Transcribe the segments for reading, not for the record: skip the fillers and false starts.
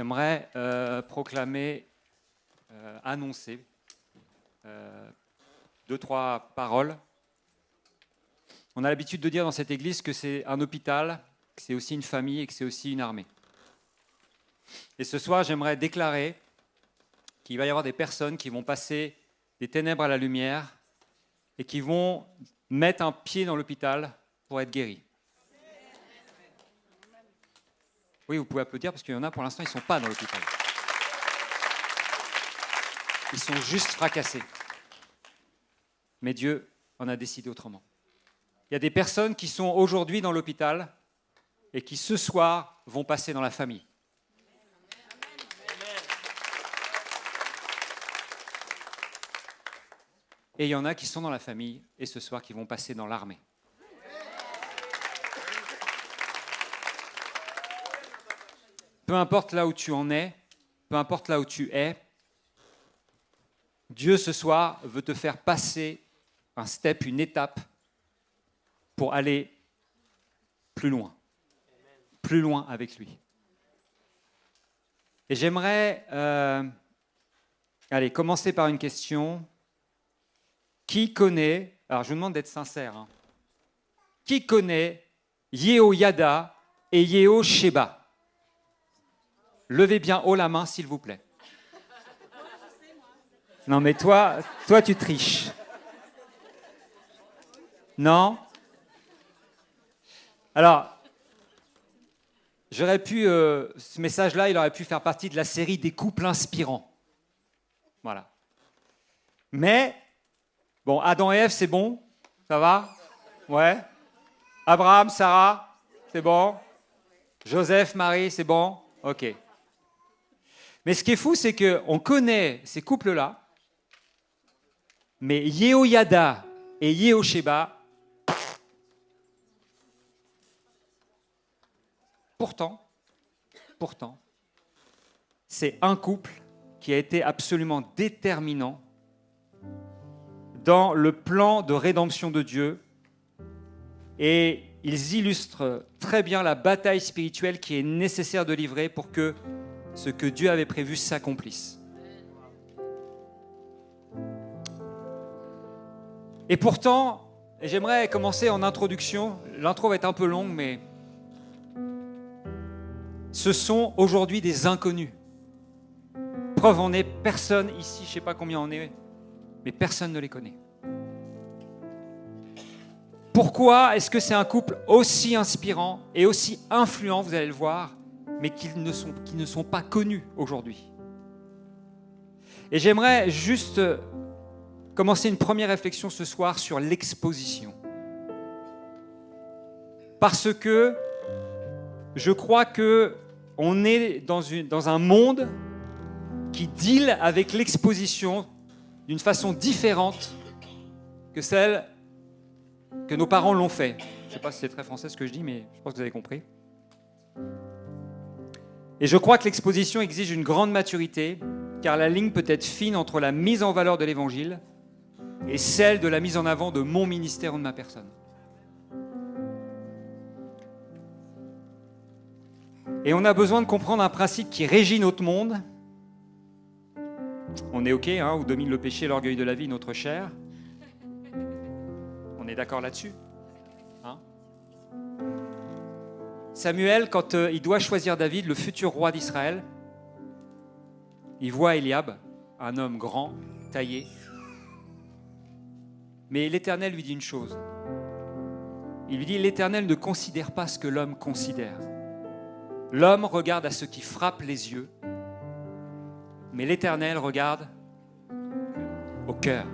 j'aimerais proclamer, annoncer 2-3 paroles. On a l'habitude de dire dans cette église que c'est un hôpital, que c'est aussi une famille et que c'est aussi une armée. Et ce soir, j'aimerais déclarer qu'il va y avoir des personnes qui vont passer des ténèbres à la lumière et qui vont mettre un pied dans l'hôpital pour être guéris. Oui, vous pouvez applaudir parce qu'il y en a pour l'instant, ils ne sont pas dans l'hôpital. Ils sont juste fracassés. Mais Dieu en a décidé autrement. Il y a des personnes qui sont aujourd'hui dans l'hôpital et qui ce soir vont passer dans la famille. Et il y en a qui sont dans la famille et ce soir qui vont passer dans l'armée. Peu importe là où tu en es, peu importe là où tu es, Dieu ce soir veut te faire passer un step, une étape pour aller plus loin avec lui. Et j'aimerais commencer par une question. Qui connaît, alors je vous demande d'être sincère, hein, qui connaît Yehoyada et Yehosheba? Levez bien haut la main, s'il vous plaît. Non, mais toi tu triches. Non? Alors, ce message-là, il aurait pu faire partie de la série des couples inspirants. Voilà. Mais, bon, Adam et Ève, c'est bon? Ça va? Ouais. Abraham, Sarah, c'est bon? Joseph, Marie, c'est bon? Ok. Mais ce qui est fou, c'est qu'on connaît ces couples-là, mais Yehoyada et Yehosheba, pourtant, c'est un couple qui a été absolument déterminant dans le plan de rédemption de Dieu, et ils illustrent très bien la bataille spirituelle qui est nécessaire de livrer pour que ce que Dieu avait prévu s'accomplisse. Et pourtant, j'aimerais commencer en introduction, l'intro va être un peu longue, mais ce sont aujourd'hui des inconnus. Preuve en est, personne ici, je ne sais pas combien on est, mais personne ne les connaît. Pourquoi est-ce que c'est un couple aussi inspirant et aussi influent, vous allez le voir, mais qui ne sont pas connus aujourd'hui? Et j'aimerais juste commencer une première réflexion ce soir sur l'exposition. Parce que je crois qu'on est dans un monde qui deal avec l'exposition d'une façon différente que celle que nos parents l'ont fait. Je ne sais pas si c'est très français ce que je dis, mais je pense que vous avez compris. Et je crois que l'exposition exige une grande maturité, car la ligne peut être fine entre la mise en valeur de l'Évangile et celle de la mise en avant de mon ministère ou de ma personne. Et on a besoin de comprendre un principe qui régit notre monde. On est OK, hein, où domine le péché, l'orgueil de la vie, notre chair. On est d'accord là-dessus, hein? Samuel, quand il doit choisir David, le futur roi d'Israël, il voit Eliab, un homme grand, taillé. Mais l'Éternel lui dit une chose. Il lui dit, l'Éternel ne considère pas ce que l'homme considère. L'homme regarde à ce qui frappe les yeux, mais l'Éternel regarde au cœur.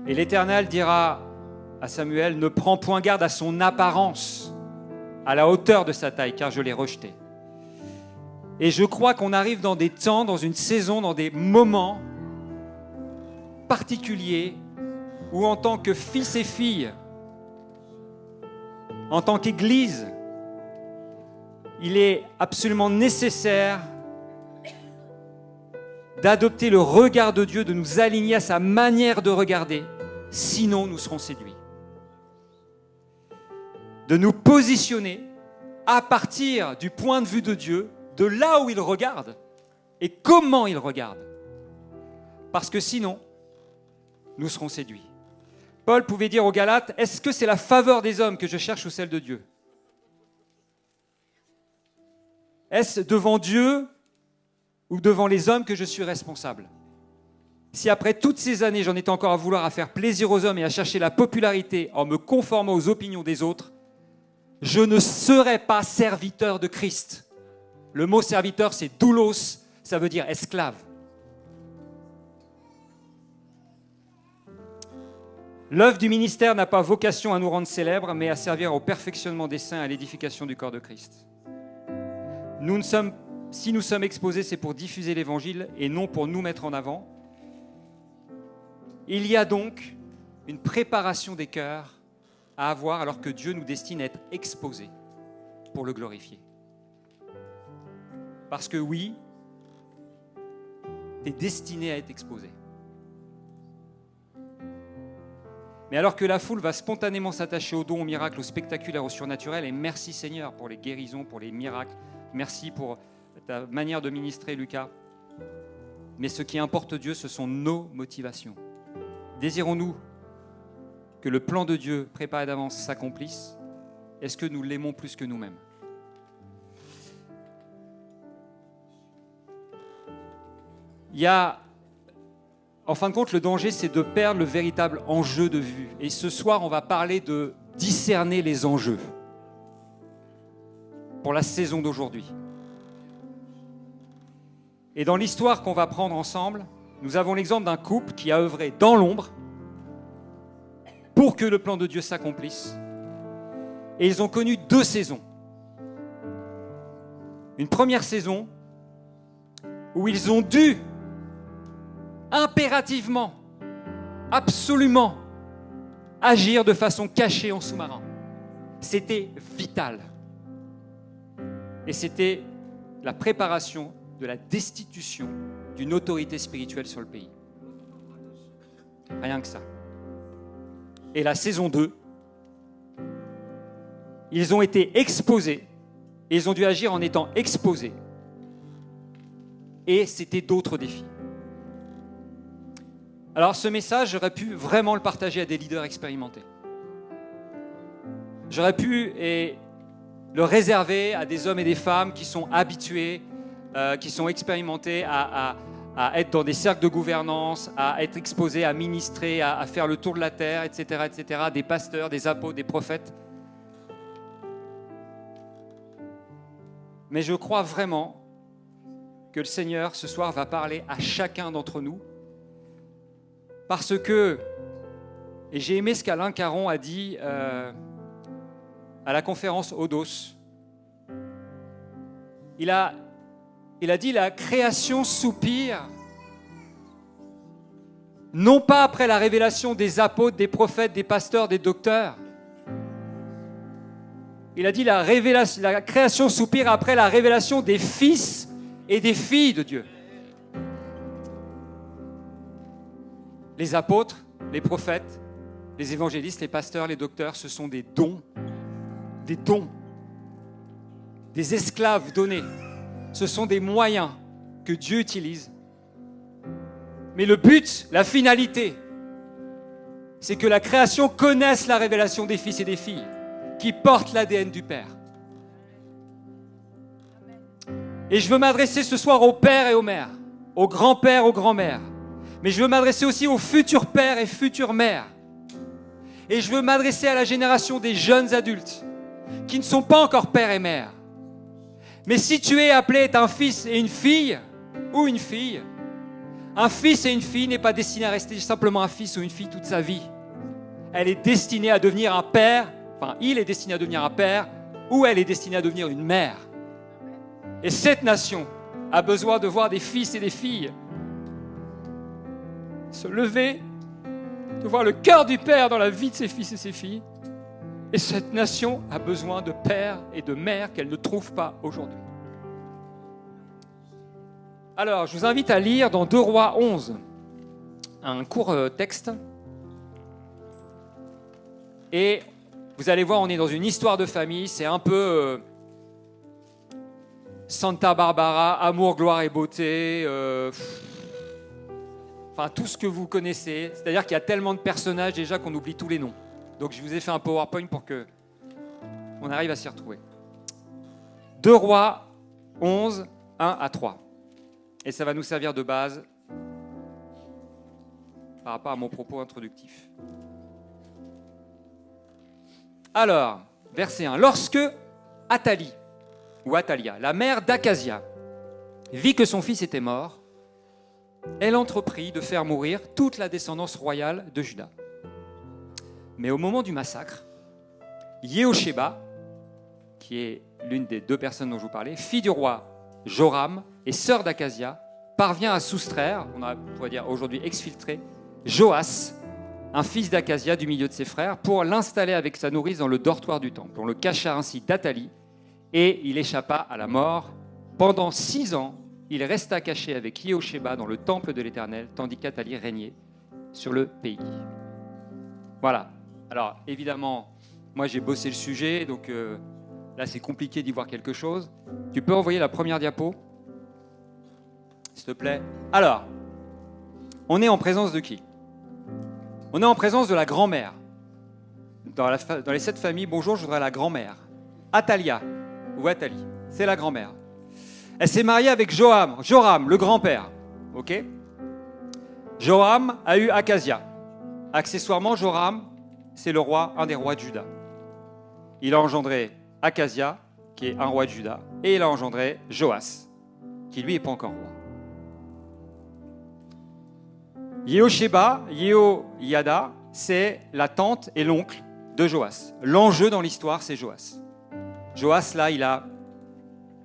Et l'Éternel dira à Samuel, ne prends point garde à son apparence, à la hauteur de sa taille, car je l'ai rejeté. Et je crois qu'on arrive dans des temps, dans une saison, dans des moments particuliers où en tant que fils et filles, en tant qu'Église, il est absolument nécessaire d'adopter le regard de Dieu, de nous aligner à sa manière de regarder, sinon nous serons séduits. De nous positionner à partir du point de vue de Dieu, de là où il regarde et comment il regarde. Parce que sinon, nous serons séduits. Paul pouvait dire aux Galates, est-ce que c'est la faveur des hommes que je cherche ou celle de Dieu ? Est-ce devant Dieu ou devant les hommes que je suis responsable ? Si après toutes ces années, j'en étais encore à vouloir à faire plaisir aux hommes et à chercher la popularité en me conformant aux opinions des autres, je ne serai pas serviteur de Christ. Le mot serviteur, c'est doulos, ça veut dire esclave. L'œuvre du ministère n'a pas vocation à nous rendre célèbres, mais à servir au perfectionnement des saints et à l'édification du corps de Christ. Si nous sommes exposés, c'est pour diffuser l'Évangile et non pour nous mettre en avant. Il y a donc une préparation des cœurs à avoir alors que Dieu nous destine à être exposés pour le glorifier. Parce que oui, tu es destiné à être exposé. Mais alors que la foule va spontanément s'attacher aux dons, aux miracles, aux spectaculaires, au surnaturel, et merci Seigneur pour les guérisons, pour les miracles, merci pour ta manière de ministrer, Lucas. Mais ce qui importe Dieu, ce sont nos motivations. Désirons-nous que le plan de Dieu préparé d'avance s'accomplisse ? Est-ce que nous l'aimons plus que nous-mêmes ? En fin de compte, le danger, c'est de perdre le véritable enjeu de vue. Et ce soir, on va parler de discerner les enjeux pour la saison d'aujourd'hui. Et dans l'histoire qu'on va prendre ensemble, nous avons l'exemple d'un couple qui a œuvré dans l'ombre pour que le plan de Dieu s'accomplisse. Et ils ont connu 2 saisons. Une première saison où ils ont dû impérativement, absolument, agir de façon cachée en sous-marin. C'était vital. Et c'était la préparation de la destitution d'une autorité spirituelle sur le pays. Rien que ça. Et la saison 2, ils ont été exposés, et ils ont dû agir en étant exposés. Et c'était d'autres défis. Alors ce message, j'aurais pu vraiment le partager à des leaders expérimentés. J'aurais pu le réserver à des hommes et des femmes qui sont habitués, qui sont expérimentés à être dans des cercles de gouvernance, à être exposés, à ministrer, à faire le tour de la terre, etc., etc., des pasteurs, des apôtres, des prophètes. Mais je crois vraiment que le Seigneur, ce soir, va parler à chacun d'entre nous. Parce que, et j'ai aimé ce qu'Alain Caron a dit à la conférence Odos, il a dit la création soupire, non pas après la révélation des apôtres, des prophètes, des pasteurs, des docteurs. Il a dit la création soupire après la révélation des fils et des filles de Dieu. Les apôtres, les prophètes, les évangélistes, les pasteurs, les docteurs, ce sont des dons, des esclaves donnés. Ce sont des moyens que Dieu utilise. Mais le but, la finalité, c'est que la création connaisse la révélation des fils et des filles qui portent l'ADN du Père. Et je veux m'adresser ce soir aux pères et aux mères, aux grands-pères, aux grands-mères. Mais je veux m'adresser aussi aux futurs pères et futures mères. Et je veux m'adresser à la génération des jeunes adultes qui ne sont pas encore pères et mères. Mais si tu es appelé à être un fils et une fille, ou une fille, un fils et une fille n'est pas destiné à rester simplement un fils ou une fille toute sa vie. Elle est destinée à devenir un père, il est destiné à devenir un père, ou elle est destinée à devenir une mère. Et cette nation a besoin de voir des fils et des filles se lever, de voir le cœur du Père dans la vie de ses fils et ses filles. Et cette nation a besoin de pères et de mères qu'elle ne trouve pas aujourd'hui. Alors, je vous invite à lire dans 2 Rois 11, un court texte. Et vous allez voir, on est dans une histoire de famille, c'est un peu Santa Barbara, Amour, gloire et beauté, enfin tout ce que vous connaissez. C'est-à-dire qu'il y a tellement de personnages déjà qu'on oublie tous les noms. Donc je vous ai fait un PowerPoint pour que on arrive à s'y retrouver. 2 Rois 11, 1 à 3. Et ça va nous servir de base par rapport à mon propos introductif. Alors, verset 1. Lorsque Athalie, ou Athalia, la mère d'Akazia, vit que son fils était mort, elle entreprit de faire mourir toute la descendance royale de Juda. Mais au moment du massacre, Yehosheba, qui est l'une des 2 personnes dont je vous parlais, fille du roi Joram et sœur d'Akazia, parvient à soustraire, on pourrait dire aujourd'hui exfiltrer, Joas, un fils d'Akazia du milieu de ses frères, pour l'installer avec sa nourrice dans le dortoir du temple. On le cacha ainsi d'Athalie et il échappa à la mort. Pendant 6 ans, il resta caché avec Yehosheba dans le temple de l'Éternel, tandis qu'Athalie régnait sur le pays. Voilà. Alors, évidemment, moi j'ai bossé le sujet, donc là c'est compliqué d'y voir quelque chose. Tu peux envoyer la première diapo, s'il te plaît. Alors, on est en présence de qui ? On est en présence de la grand-mère. Dans les 7 familles, bonjour, je voudrais la grand-mère. Athalia, ou Athalie, c'est la grand-mère. Elle s'est mariée avec Joram, le grand-père. Ok ? Joram a eu Akazia. Accessoirement, Joram, c'est le roi, un des rois de Juda. Il a engendré Akazia, qui est un roi de Juda, et il a engendré Joas, qui lui n'est pas encore roi. Yehosheba, Yehoiada, c'est la tante et l'oncle de Joas. L'enjeu dans l'histoire, c'est Joas. Joas, là, il a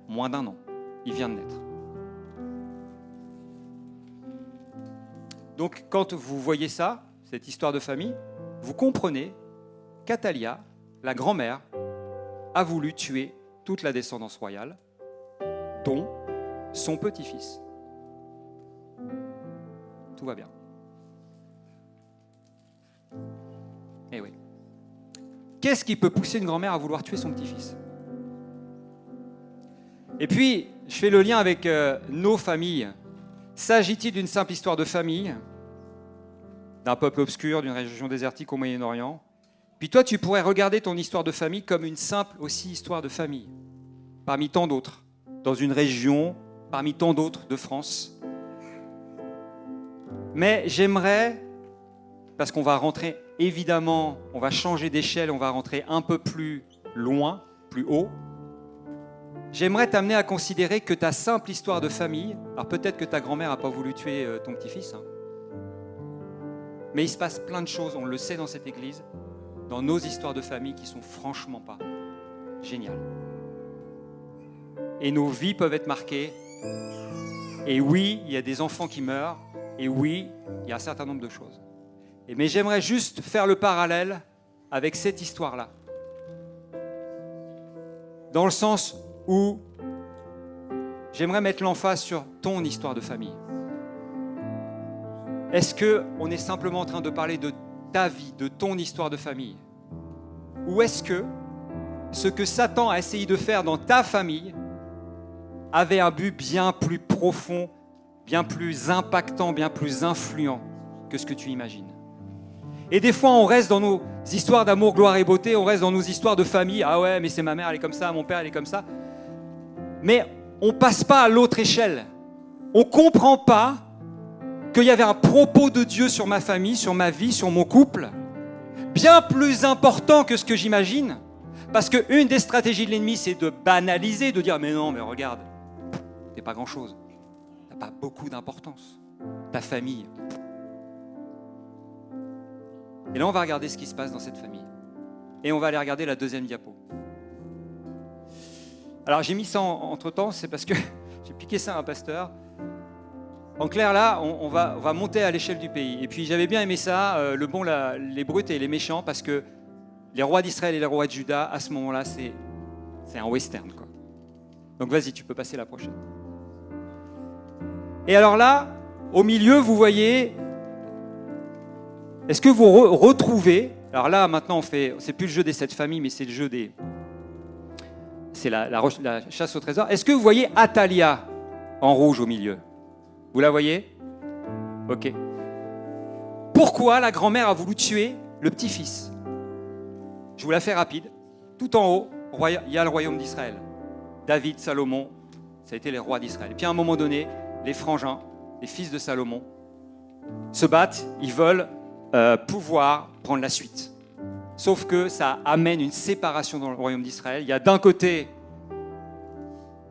moins d'1 an. Il vient de naître. Donc, quand vous voyez ça, cette histoire de famille, vous comprenez qu'Athalia, la grand-mère, a voulu tuer toute la descendance royale, dont son petit-fils. Tout va bien. Eh oui. Qu'est-ce qui peut pousser une grand-mère à vouloir tuer son petit-fils ? Et puis, je fais le lien avec nos familles. S'agit-il d'une simple histoire de famille, d'un peuple obscur, d'une région désertique au Moyen-Orient ? Puis toi, tu pourrais regarder ton histoire de famille comme une simple aussi histoire de famille, parmi tant d'autres, dans une région, parmi tant d'autres de France. Mais j'aimerais, parce qu'on va rentrer, évidemment, on va changer d'échelle, on va rentrer un peu plus loin, plus haut. J'aimerais t'amener à considérer que ta simple histoire de famille, alors peut-être que ta grand-mère n'a pas voulu tuer ton petit-fils, mais il se passe plein de choses, on le sait dans cette église, dans nos histoires de famille qui sont franchement pas géniales. Et nos vies peuvent être marquées. Et oui, il y a des enfants qui meurent. Et oui, il y a un certain nombre de choses. Mais j'aimerais juste faire le parallèle avec cette histoire-là. Dans le sens où j'aimerais mettre l'emphase sur ton histoire de famille. Est-ce qu'on est simplement en train de parler de ta vie, de ton histoire de famille ? Ou est-ce que ce que Satan a essayé de faire dans ta famille avait un but bien plus profond, bien plus impactant, bien plus influent que ce que tu imagines ? Et des fois, on reste dans nos histoires d'amour, gloire et beauté, on reste dans nos histoires de famille. Ah ouais, mais c'est ma mère, elle est comme ça, mon père, elle est comme ça. Mais on ne passe pas à l'autre échelle. On ne comprend pas qu'il y avait un propos de Dieu sur ma famille, sur ma vie, sur mon couple, bien plus important que ce que j'imagine. Parce qu'une des stratégies de l'ennemi, c'est de banaliser, de dire « Mais non, mais regarde, t'es pas grand-chose. T'as pas beaucoup d'importance. Ta famille. » Et là, on va regarder ce qui se passe dans cette famille. Et on va aller regarder la deuxième diapo. Alors, j'ai mis ça entre-temps, c'est parce que j'ai piqué ça à un pasteur. En clair, là, on va monter à l'échelle du pays. Et puis, j'avais bien aimé ça, le bon, les brutes et les méchants, parce que les rois d'Israël et les rois de Juda, à ce moment-là, c'est un western, quoi. Donc, vas-y, tu peux passer la prochaine. Et alors là, au milieu, vous voyez, est-ce que vous retrouvez, alors là, maintenant, c'est plus le jeu des 7 familles, mais c'est le jeu des c'est la chasse au trésor. Est-ce que vous voyez Athalia en rouge au milieu? Vous la voyez? Ok. Pourquoi la grand-mère a voulu tuer le petit-fils? Je vous la fais rapide. Tout en haut, il y a le royaume d'Israël. David, Salomon, ça a été les rois d'Israël. Et puis à un moment donné, les frangins, les fils de Salomon, se battent, ils veulent pouvoir prendre la suite. Sauf que ça amène une séparation dans le royaume d'Israël. Il y a d'un côté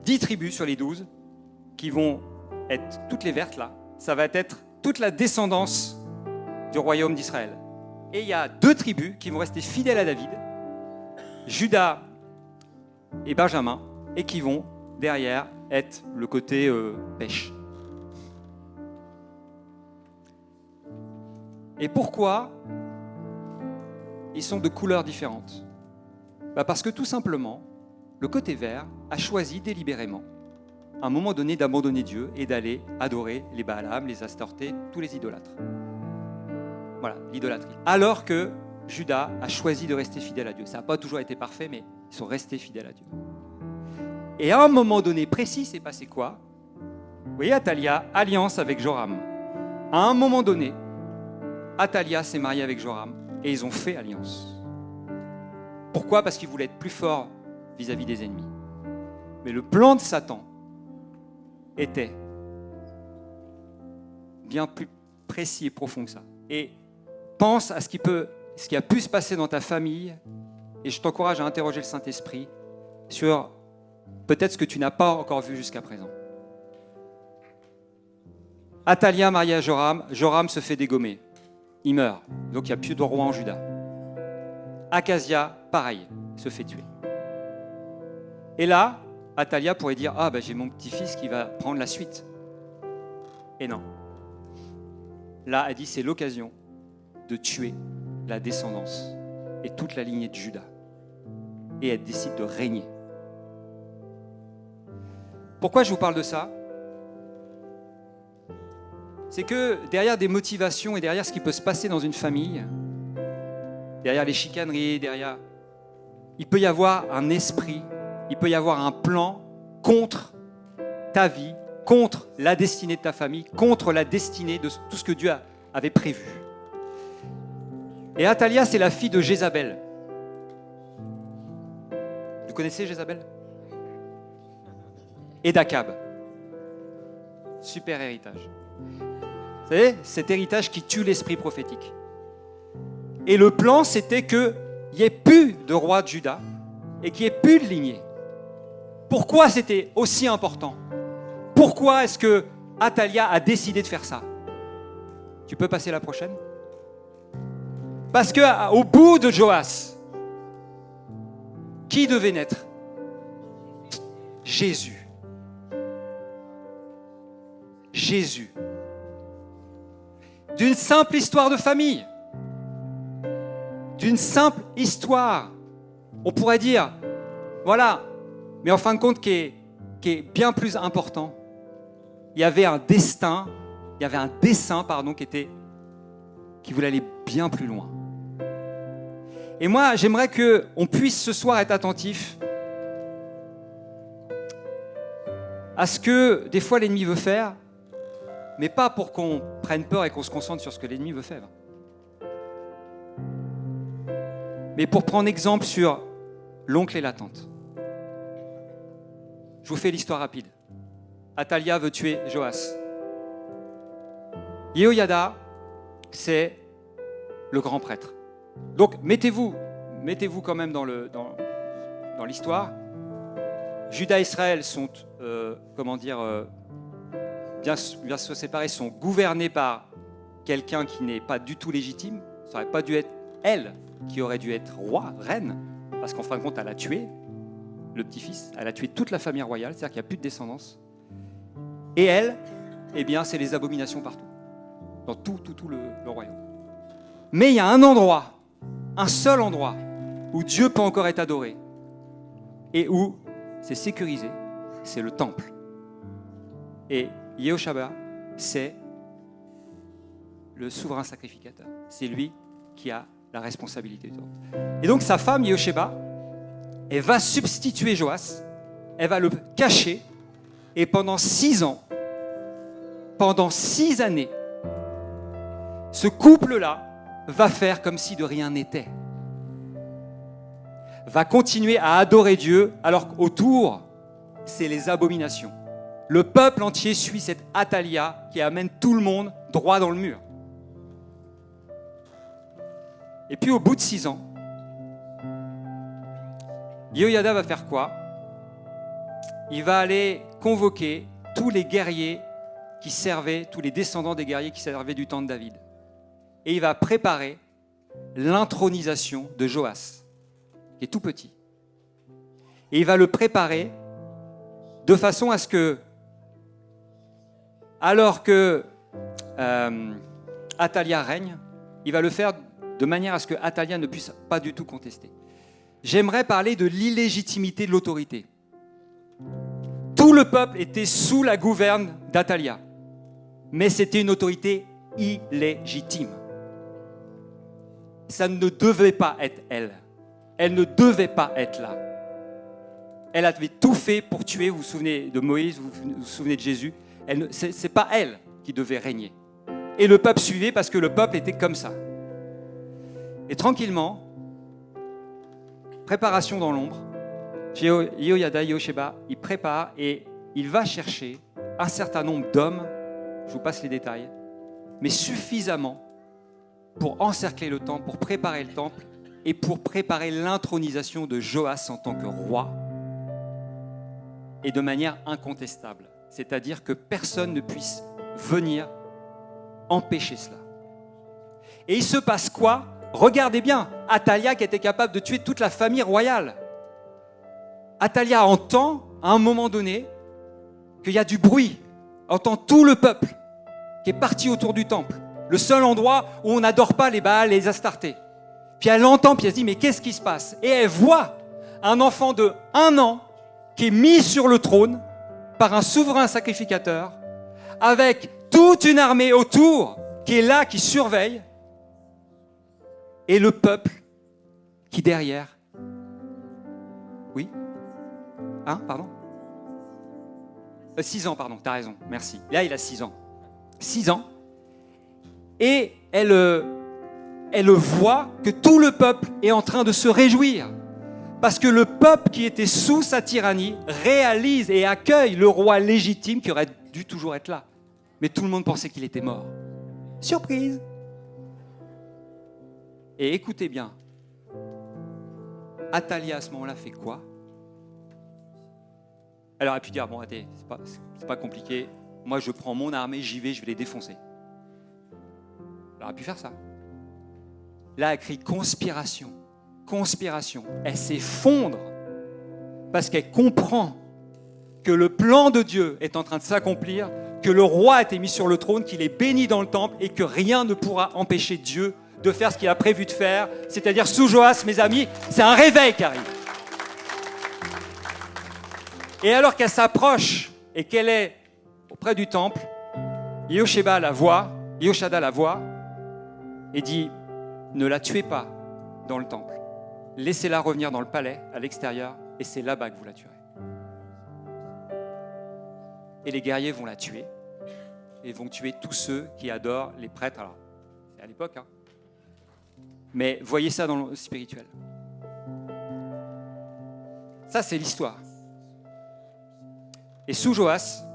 10 tribus sur les 12 qui vont être toutes les vertes là. Ça va être toute la descendance du royaume d'Israël. Et il y a 2 tribus qui vont rester fidèles à David, Judas et Benjamin, et qui vont derrière être le côté pêche. Et pourquoi ils sont de couleurs différentes? Parce que tout simplement, le côté vert a choisi délibérément, à un moment donné, d'abandonner Dieu et d'aller adorer les Baals, les Astartés, tous les idolâtres. Voilà, l'idolâtrie. Alors que Judas a choisi de rester fidèle à Dieu. Ça n'a pas toujours été parfait, mais ils sont restés fidèles à Dieu. Et à un moment donné précis, c'est passé quoi? Vous voyez, Athalia, alliance avec Joram. À un moment donné, Athalia s'est mariée avec Joram et ils ont fait alliance. Pourquoi? Parce qu'ils voulaient être plus forts vis-à-vis des ennemis. Mais le plan de Satan était bien plus précis et profond que ça. Et pense à ce qui a pu se passer dans ta famille, et je t'encourage à interroger le Saint-Esprit sur peut-être ce que tu n'as pas encore vu jusqu'à présent. Athalia mariée à Joram, Joram se fait dégommer. Il meurt, donc il n'y a plus de roi en Juda. Akazia, pareil, se fait tuer. Et là, Athalia pourrait dire « Ah, j'ai mon petit-fils qui va prendre la suite. » Et non. Là, elle dit c'est l'occasion de tuer la descendance et toute la lignée de Juda. Et elle décide de régner. Pourquoi je vous parle de ça? C'est que derrière des motivations et derrière ce qui peut se passer dans une famille, derrière les chicaneries, il peut y avoir un esprit, il peut y avoir un plan contre ta vie, contre la destinée de ta famille, contre la destinée de tout ce que Dieu avait prévu. Et Athalia, c'est la fille de Jézabel. Vous connaissez Jézabel? Et d'Akab. Super héritage. Vous savez, cet héritage qui tue l'esprit prophétique. Et le plan, c'était qu'il n'y ait plus de roi de Juda et qu'il n'y ait plus de lignée. Pourquoi c'était aussi important? Pourquoi est-ce que Athalia a décidé de faire ça? Tu peux passer la prochaine? Parce qu'au bout de Joas, qui devait naître? Jésus. Jésus. D'une simple histoire de famille. D'une simple histoire. On pourrait dire, voilà, mais en fin de compte, qui est bien plus important. Il y avait un destin, il y avait un dessein, qui voulait aller bien plus loin. Et moi, j'aimerais qu'on puisse ce soir être attentif à ce que des fois l'ennemi veut faire, mais pas pour qu'on prenne peur et qu'on se concentre sur ce que l'ennemi veut faire. Mais pour prendre exemple sur l'oncle et la tante. Je vous fais l'histoire rapide. Athalia veut tuer Joas. Yehoyada, c'est le grand prêtre. Donc mettez-vous quand même dans l'histoire. Juda et Israël sont, bien se séparer, sont gouvernés par quelqu'un qui n'est pas du tout légitime. Ça n'aurait pas dû être elle qui aurait dû être roi, reine, parce qu'en fin de compte, elle a tué le petit-fils, elle a tué toute la famille royale, c'est-à-dire qu'il n'y a plus de descendance. Et elle, c'est les abominations partout, dans tout le royaume. Mais il y a un endroit, un seul endroit, où Dieu peut encore être adoré, et où c'est sécurisé, c'est le temple. Et Yehoshaba, c'est le souverain sacrificateur. C'est lui qui a la responsabilité du temple. Et donc sa femme, Yehosheba, elle va substituer Joas, elle va le cacher, et pendant 6 ans, pendant 6 années, ce couple-là va faire comme si de rien n'était. Va continuer à adorer Dieu, alors qu'autour, c'est les abominations. Le peuple entier suit cette Athalia qui amène tout le monde droit dans le mur. Et puis au bout de 6 ans, Yehoyada va faire quoi? Il va aller convoquer tous les guerriers qui servaient, tous les descendants des guerriers qui servaient du temps de David. Et il va préparer l'intronisation de Joas, qui est tout petit. Et il va le préparer de façon à ce que, alors que Athalia règne, il va le faire de manière à ce que Athalia ne puisse pas du tout contester. J'aimerais parler de l'illégitimité de l'autorité. Tout le peuple était sous la gouverne d'Athalia, mais c'était une autorité illégitime. Ça ne devait pas être elle. Elle ne devait pas être là. Elle avait tout fait pour tuer. Vous vous souvenez de Moïse, vous vous souvenez de Jésus. Ce n'est pas elle qui devait régner. Et le peuple suivait parce que le peuple était comme ça. Et tranquillement, préparation dans l'ombre, Yehoyada, Yehosheba, il prépare et il va chercher un certain nombre d'hommes, je vous passe les détails, mais suffisamment pour encercler le temple, pour préparer le temple et pour préparer l'intronisation de Joas en tant que roi et de manière incontestable. C'est-à-dire que personne ne puisse venir empêcher cela. Et il se passe quoi? Regardez bien, Athalia qui était capable de tuer toute la famille royale. Athalia entend, à un moment donné, qu'il y a du bruit, entend tout le peuple qui est parti autour du temple, le seul endroit où on n'adore pas les Baals et les Astartés. Puis elle entend, puis elle se dit, mais qu'est-ce qui se passe? Et elle voit un enfant de 1 an qui est mis sur le trône par un souverain sacrificateur, avec toute une armée autour qui est là, qui surveille, et le peuple qui derrière. Oui? Hein, pardon? 6 ans, pardon, t'as raison, merci. Là, il a 6 ans. 6 ans. Et elle voit que tout le peuple est en train de se réjouir. Parce que le peuple qui était sous sa tyrannie réalise et accueille le roi légitime qui aurait dû toujours être là. Mais tout le monde pensait qu'il était mort. Surprise! Et écoutez bien, Athalia à ce moment-là fait quoi? Elle aurait pu dire, bon, attendez, c'est pas compliqué, moi je prends mon armée, j'y vais, je vais les défoncer. Elle aurait pu faire ça. Là, elle crie conspiration, conspiration. Elle s'effondre parce qu'elle comprend que le plan de Dieu est en train de s'accomplir, que le roi a été mis sur le trône, qu'il est béni dans le temple et que rien ne pourra empêcher Dieu de faire ce qu'il a prévu de faire, c'est-à-dire sous Joas, mes amis, c'est un réveil qui arrive. Et alors qu'elle s'approche et qu'elle est auprès du temple, Yehosheba la voit, Yehoshada la voit et dit, ne la tuez pas dans le temple, laissez-la revenir dans le palais, à l'extérieur, et c'est là-bas que vous la tuerez. Et les guerriers vont la tuer, et vont tuer tous ceux qui adorent les prêtres. Alors, c'est à l'époque, hein. Mais voyez ça dans le spirituel. Ça, c'est l'histoire. Et sous Joas,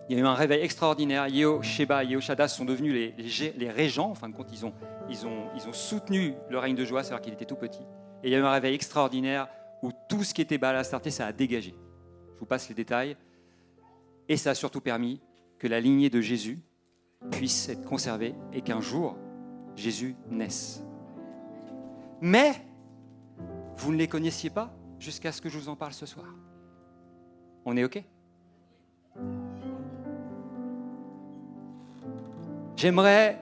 il y a eu un réveil extraordinaire. Yehosheba et Yehoshada sont devenus les régents. En fin de compte, ils ont soutenu le règne de Joas alors qu'il était tout petit. Et il y a eu un réveil extraordinaire où tout ce qui était Baal Astarté, ça a dégagé. Je vous passe les détails. Et ça a surtout permis que la lignée de Jésus puisse être conservée et qu'un jour, Jésus naisse. Mais vous ne les connaissiez pas jusqu'à ce que je vous en parle ce soir. On est OK? J'aimerais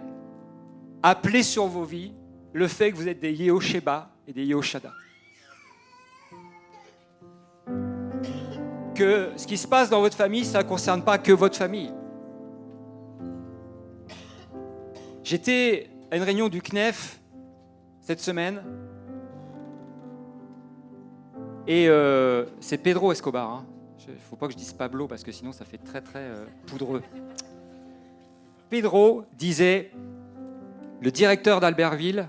appeler sur vos vies le fait que vous êtes des Yehosheba et des Yehoshada. Que ce qui se passe dans votre famille, ça ne concerne pas que votre famille. J'étais à une réunion du CNEF cette semaine Et c'est Pedro Escobar. Il ne faut pas que je dise Pablo, parce que sinon ça fait très très poudreux. Pedro disait, le directeur d'Albertville,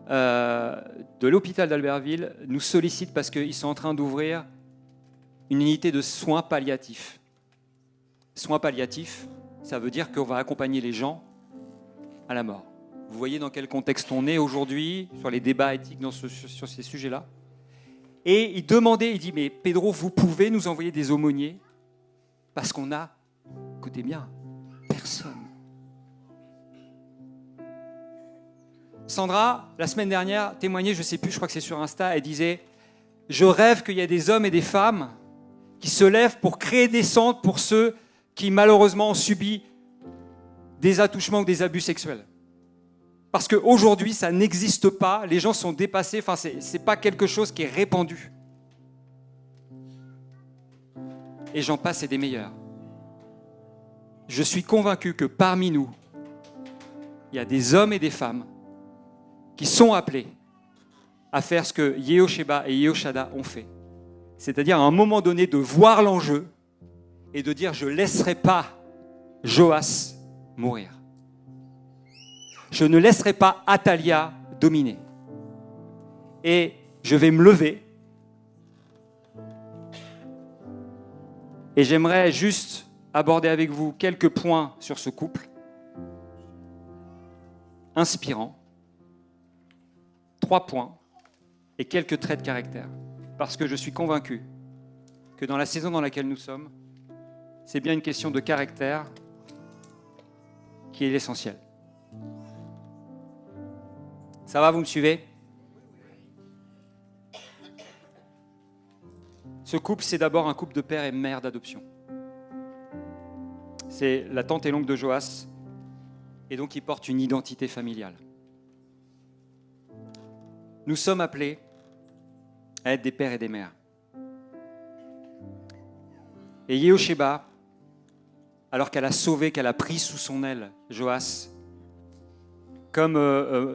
de l'hôpital d'Albertville, nous sollicite parce qu'ils sont en train d'ouvrir une unité de soins palliatifs. Soins palliatifs, ça veut dire qu'on va accompagner les gens à la mort. Vous voyez dans quel contexte on est aujourd'hui, sur les débats éthiques sur ces sujets-là. Et il demandait, il dit, mais Pedro, vous pouvez nous envoyer des aumôniers parce qu'on a, écoutez bien, personne. Sandra, la semaine dernière, témoignait, je ne sais plus, je crois que c'est sur Insta, elle disait, je rêve qu'il y ait des hommes et des femmes qui se lèvent pour créer des centres pour ceux qui malheureusement ont subi des attouchements ou des abus sexuels. Parce qu'aujourd'hui, ça n'existe pas, les gens sont dépassés, enfin, c'est pas quelque chose qui est répandu. Et j'en passe et des meilleurs. Je suis convaincu que parmi nous, il y a des hommes et des femmes qui sont appelés à faire ce que Yehosheba et Yehoshada ont fait. C'est-à-dire à un moment donné de voir l'enjeu et de dire je ne laisserai pas Joas mourir. Je ne laisserai pas Athalia dominer. Et je vais me lever et j'aimerais juste aborder avec vous quelques points sur ce couple inspirant. 3 points et quelques traits de caractère. Parce que je suis convaincu que dans la saison dans laquelle nous sommes, c'est bien une question de caractère qui est l'essentiel. Ça va, vous me suivez ? Ce couple, c'est d'abord un couple de père et mère d'adoption. C'est la tante et l'oncle de Joas, et donc ils portent une identité familiale. Nous sommes appelés à être des pères et des mères. Et Yehosheba, alors qu'elle a sauvé, qu'elle a pris sous son aile Joas, comme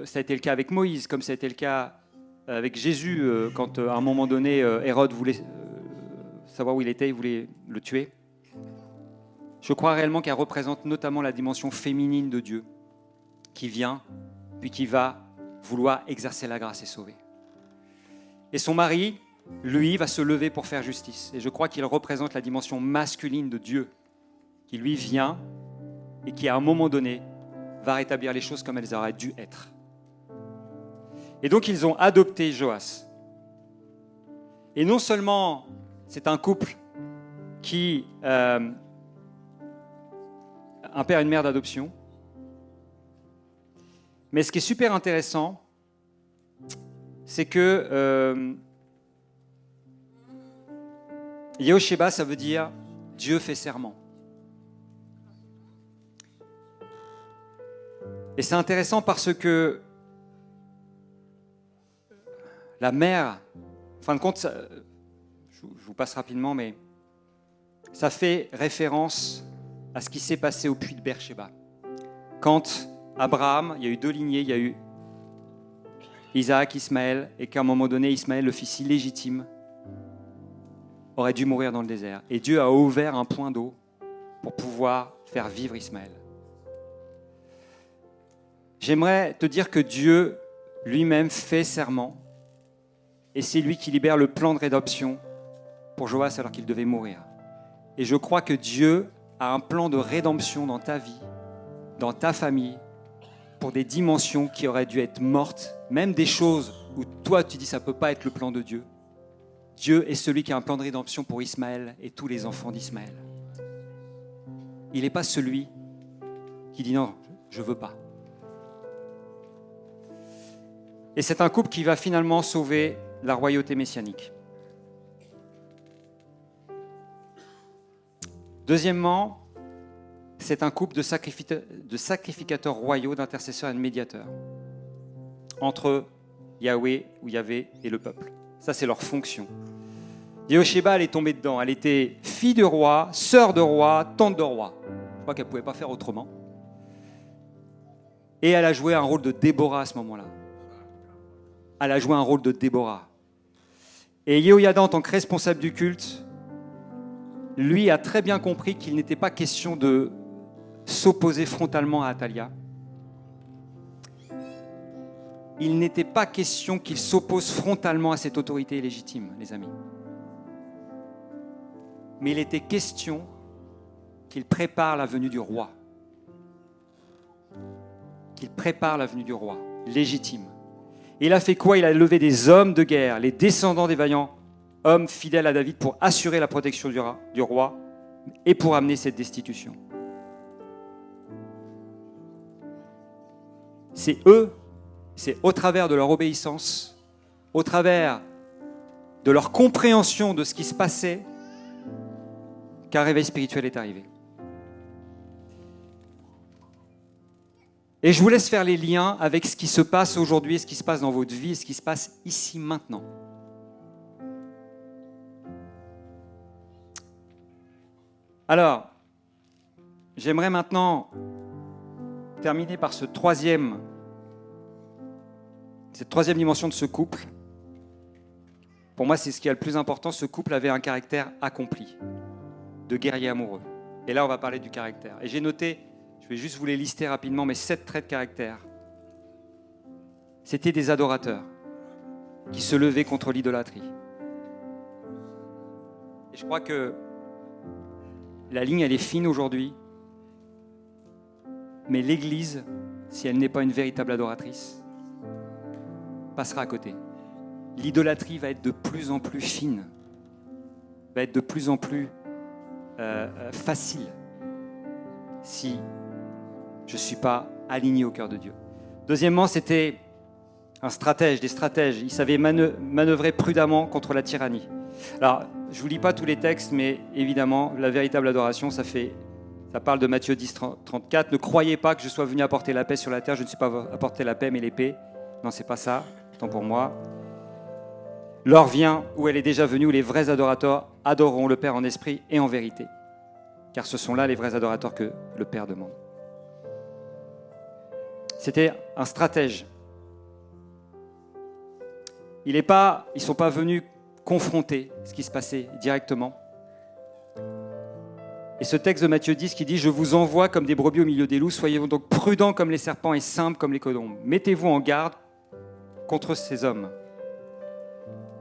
ça a été le cas avec Moïse, comme ça a été le cas avec Jésus, quand à un moment donné, Hérode voulait savoir où il était, il voulait le tuer. Je crois réellement qu'elle représente notamment la dimension féminine de Dieu, qui vient, puis qui va vouloir exercer la grâce et sauver. Et son mari, lui, va se lever pour faire justice. Et je crois qu'il représente la dimension masculine de Dieu, qui lui vient et qui, à un moment donné, va rétablir les choses comme elles auraient dû être. Et donc, ils ont adopté Joas. Et non seulement c'est un couple qui un père et une mère d'adoption, mais ce qui est super intéressant, c'est que Yehosheba, ça veut dire Dieu fait serment. Et c'est intéressant parce que la mère, en fin de compte, ça, je vous passe rapidement, mais ça fait référence à ce qui s'est passé au puits de Beersheba. Quand Abraham, il y a eu 2 lignées, il y a eu Isaac, Ismaël, et qu'à un moment donné, Ismaël, le fils illégitime, aurait dû mourir dans le désert. Et Dieu a ouvert un point d'eau pour pouvoir faire vivre Ismaël. J'aimerais te dire que Dieu lui-même fait serment, et c'est lui qui libère le plan de rédemption pour Joas alors qu'il devait mourir. Et je crois que Dieu a un plan de rédemption dans ta vie, dans ta famille, pour des dimensions qui auraient dû être mortes, même des choses où toi tu dis ça ne peut pas être le plan de Dieu. Dieu est celui qui a un plan de rédemption pour Ismaël et tous les enfants d'Ismaël. Il n'est pas celui qui dit non, je ne veux pas. Et c'est un couple qui va finalement sauver la royauté messianique. Deuxièmement, c'est un couple de sacrificateurs royaux, d'intercesseurs et de médiateurs entre Yahweh ou Yahvé et le peuple. Ça, c'est leur fonction. Yehosheba, elle est tombée dedans. Elle était fille de roi, sœur de roi, tante de roi. Je crois qu'elle ne pouvait pas faire autrement. Et elle a joué un rôle de Déborah à ce moment-là. Elle a joué un rôle de Déborah. Et Yehoyada, en tant que responsable du culte, lui a très bien compris qu'il n'était pas question de s'opposer frontalement à Athalia. Il n'était pas question qu'il s'oppose frontalement à cette autorité légitime, les amis. Mais il était question qu'il prépare la venue du roi. Qu'il prépare la venue du roi, légitime. Et il a fait quoi? Il a levé des hommes de guerre, les descendants des vaillants hommes fidèles à David, pour assurer la protection du roi et pour amener cette destitution. C'est eux, c'est au travers de leur obéissance, au travers de leur compréhension de ce qui se passait, qu'un réveil spirituel est arrivé. Et je vous laisse faire les liens avec ce qui se passe aujourd'hui, ce qui se passe dans votre vie, et ce qui se passe ici maintenant. Alors, j'aimerais maintenant terminer par cette troisième dimension de ce couple. Pour moi, c'est ce qui est le plus important. Ce couple avait un caractère accompli, de guerrier amoureux. Et là, on va parler du caractère. Et j'ai noté, je vais juste vous les lister rapidement, mais 7 traits de caractère. C'était des adorateurs qui se levaient contre l'idolâtrie. Et je crois que la ligne, elle est fine aujourd'hui. Mais l'Église, si elle n'est pas une véritable adoratrice, passera à côté. L'idolâtrie va être de plus en plus fine, va être de plus en plus facile si je ne suis pas aligné au cœur de Dieu. Deuxièmement, c'était un stratège, des stratèges. Ils savaient manœuvrer prudemment contre la tyrannie. Alors, je ne vous lis pas tous les textes, mais évidemment, la véritable adoration, ça parle de Matthieu 10, 34. Ne croyez pas que je sois venu apporter la paix sur la terre. Je ne suis pas apporter la paix, mais l'épée. Non, ce n'est pas ça. Tant pour moi. L'heure vient où elle est déjà venue, où les vrais adorateurs adoreront le Père en esprit et en vérité. Car ce sont là les vrais adorateurs que le Père demande. C'était un stratège. Ils ne sont pas venus confronter ce qui se passait directement. Et ce texte de Matthieu 10 qui dit « Je vous envoie comme des brebis au milieu des loups, soyez donc prudents comme les serpents et simples comme les colombes. Mettez-vous en garde contre ces hommes. »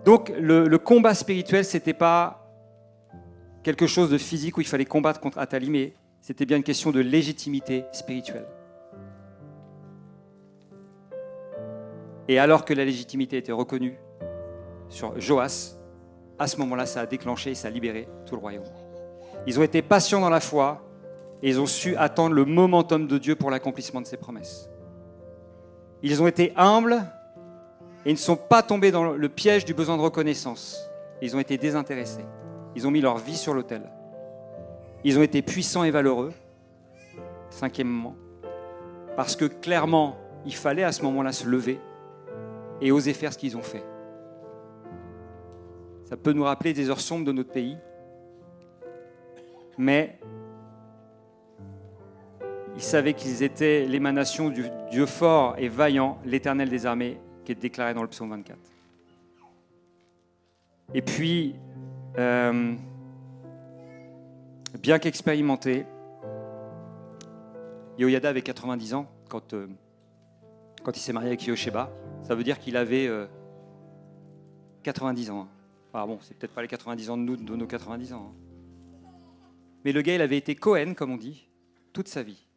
Donc le combat spirituel, ce n'était pas quelque chose de physique où il fallait combattre contre Athalie, mais c'était bien une question de légitimité spirituelle. Et alors que la légitimité était reconnue sur Joas, à ce moment-là, ça a déclenché et ça a libéré tout le royaume. Ils ont été patients dans la foi et ils ont su attendre le momentum de Dieu pour l'accomplissement de ses promesses. Ils ont été humbles et ils ne sont pas tombés dans le piège du besoin de reconnaissance. Ils ont été désintéressés. Ils ont mis leur vie sur l'autel. Ils ont été puissants et valeureux. Cinquièmement, parce que clairement, il fallait à ce moment-là se lever et oser faire ce qu'ils ont fait. Ça peut nous rappeler des heures sombres de notre pays, mais ils savaient qu'ils étaient l'émanation du Dieu fort et vaillant, l'Éternel des armées, qui est déclaré dans le psaume 24. Et puis, bien qu'expérimenté, Yehoyada avait 90 ans quand il s'est marié avec Yehosheba. Ça veut dire qu'il avait 90 ans. Enfin bon, c'est peut-être pas les 90 ans de nos 90 ans. Mais le gars, il avait été Cohen, comme on dit, toute sa vie.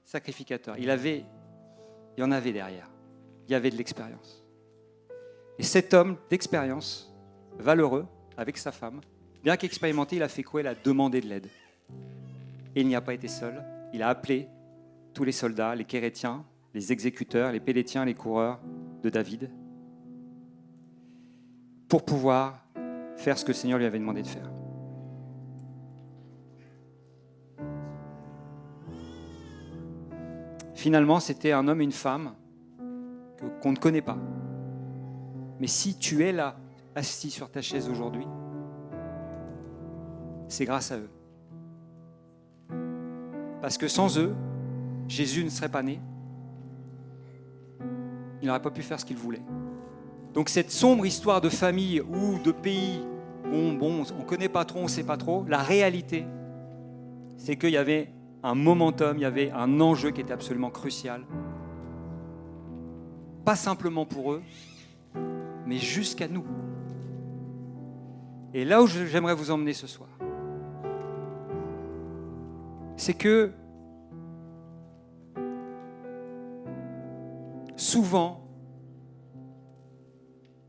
Sacrificateur. Il y en avait derrière. Il y avait de l'expérience. Et cet homme d'expérience, valeureux, avec sa femme, bien qu'expérimenté, il a fait quoi? Il a demandé de l'aide. Et il n'y a pas été seul. Il a appelé tous les soldats, les Kérétiens, les exécuteurs, les Pélétiens, les coureurs de David, pour pouvoir faire ce que le Seigneur lui avait demandé de faire. Finalement, c'était un homme et une femme qu'on ne connaît pas. Mais si tu es là, assis sur ta chaise aujourd'hui, c'est grâce à eux. Parce que sans eux, Jésus ne serait pas né. Il n'aurait pas pu faire ce qu'il voulait. Donc cette sombre histoire de famille ou de pays, on ne connaît pas trop, on ne sait pas trop, la réalité, c'est qu'il y avait un momentum, il y avait un enjeu qui était absolument crucial. Pas simplement pour eux, mais jusqu'à nous. Et là où j'aimerais vous emmener ce soir, c'est que souvent,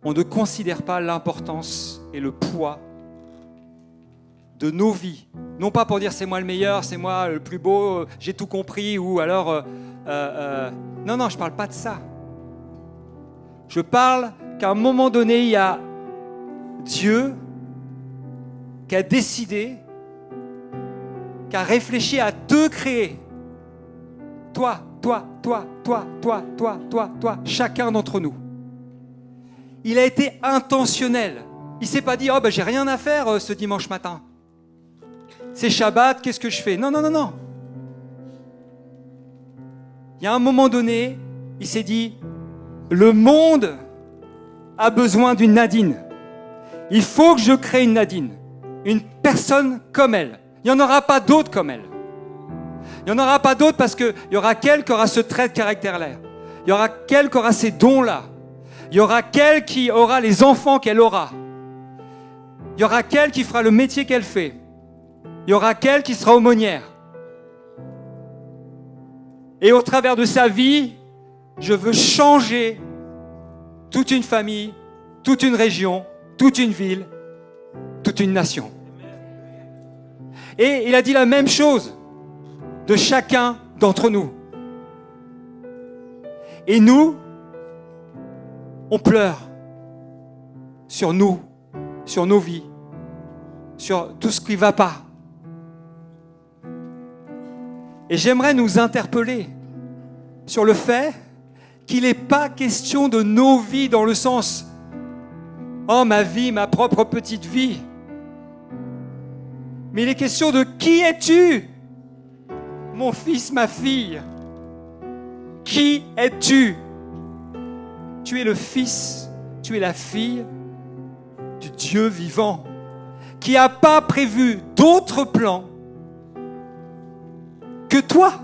on ne considère pas l'importance et le poids de nos vies. Non pas pour dire c'est moi le meilleur, c'est moi le plus beau, j'ai tout compris, ou alors... Non, je ne parle pas de ça. Je parle qu'à un moment donné, il y a Dieu qui a décidé, qui a réfléchi à te créer. Toi, chacun d'entre nous. Il a été intentionnel. Il ne s'est pas dit « Oh, j'ai rien à faire ce dimanche matin. C'est Shabbat, qu'est-ce que je fais ?» Non. Il y a un moment donné, il s'est dit « Le monde a besoin d'une Nadine. Il faut que je crée une Nadine. Une personne comme elle. Il n'y en aura pas d'autres comme elle. Il n'y en aura pas d'autres parce qu'il y aura qu'elle qui aura ce trait de caractère-là. Il y aura qu'elle qui aura ces dons-là. Il y aura qu'elle qui aura les enfants qu'elle aura. Il y aura qu'elle qui fera le métier qu'elle fait. Il y aura qu'elle qui sera aumônière. Et au travers de sa vie, je veux changer toute une famille, toute une région, toute une ville, toute une nation. Et il a dit la même chose de chacun d'entre nous. Et nous, on pleure sur nous, sur nos vies, sur tout ce qui ne va pas. Et j'aimerais nous interpeller sur le fait qu'il n'est pas question de nos vies dans le sens « Oh, ma vie, ma propre petite vie ». Mais il est question de « Qui es-tu, mon fils, ma fille ?» Qui es-tu? Tu es le fils, tu es la fille du Dieu vivant qui n'a pas prévu d'autres plans que toi.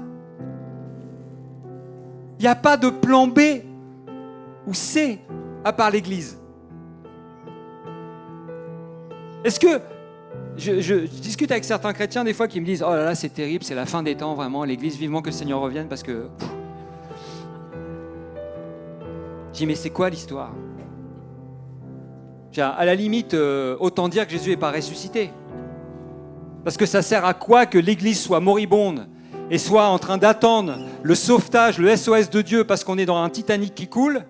Il n'y a pas de plan B ou C à part l'Église. Est-ce que je discute avec certains chrétiens des fois qui me disent « Oh là là, c'est terrible, c'est la fin des temps, vraiment, l'Église, vivement que le Seigneur revienne parce que... » Je dis « Mais c'est quoi l'histoire ?» À la limite, autant dire que Jésus n'est pas ressuscité. Parce que ça sert à quoi que l'Église soit moribonde et soit en train d'attendre le sauvetage, le SOS de Dieu parce qu'on est dans un Titanic qui coule,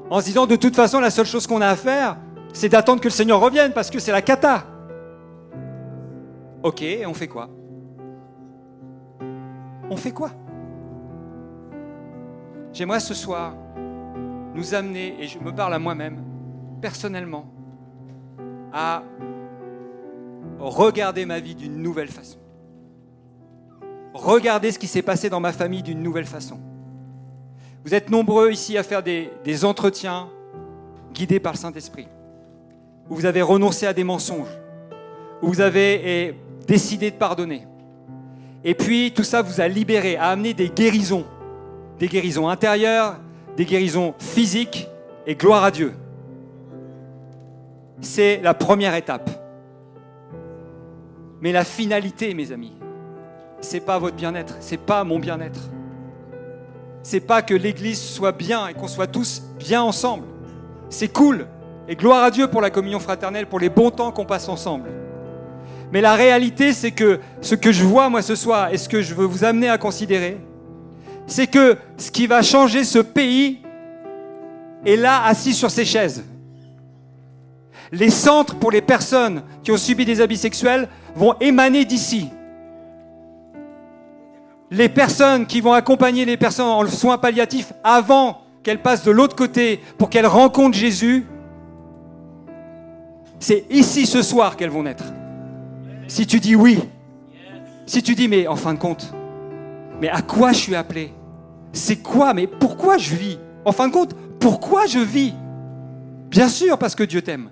en se disant de toute façon la seule chose qu'on a à faire, c'est d'attendre que le Seigneur revienne parce que c'est la cata. Ok, et on fait quoi? On fait quoi? J'aimerais ce soir nous amener, et je me parle à moi-même, personnellement, à regarder ma vie d'une nouvelle façon. Regardez ce qui s'est passé dans ma famille d'une nouvelle façon. Vous êtes nombreux ici à faire des entretiens guidés par le Saint-Esprit, où vous avez renoncé à des mensonges, où vous avez décidé de pardonner. Et puis tout ça vous a libéré, a amené des guérisons intérieures, des guérisons physiques, et gloire à Dieu. C'est la première étape. Mais la finalité, mes amis, c'est pas votre bien-être, c'est pas mon bien-être. C'est pas que l'Église soit bien et qu'on soit tous bien ensemble. C'est cool. Et gloire à Dieu pour la communion fraternelle, pour les bons temps qu'on passe ensemble. Mais la réalité, c'est que ce que je vois moi ce soir et ce que je veux vous amener à considérer, c'est que ce qui va changer ce pays est là, assis sur ses chaises. Les centres pour les personnes qui ont subi des abus sexuels vont émaner d'ici. Les personnes qui vont accompagner les personnes en soins palliatifs avant qu'elles passent de l'autre côté pour qu'elles rencontrent Jésus, c'est ici ce soir qu'elles vont naître. Si tu dis oui, si tu dis mais en fin de compte, mais à quoi je suis appelé? C'est quoi? Mais pourquoi je vis? En fin de compte, pourquoi je vis? Bien sûr, parce que Dieu t'aime.